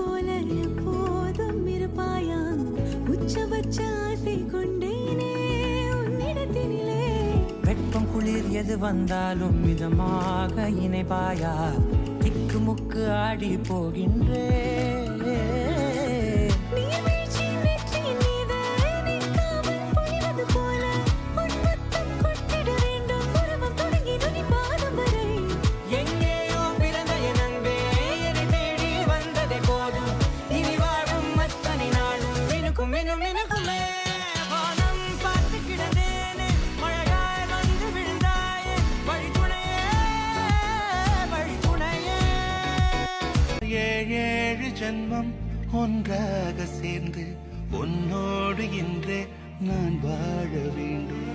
போல எப்போதும் இருப்பாயா உச்சபட்ச ஆசை கொண்டேனே உன்னிடத்தினிலே வெப்பம் குளிர் எது வந்தாலும் மிதமாக இணைப்பாயா திக்குமுக்கு ஆடி போகின்றே ஏழு ஜென்மம் ஒன்றாக சேர்ந்து உன்னோடு இன்றே நான் வாழ வேண்டும்.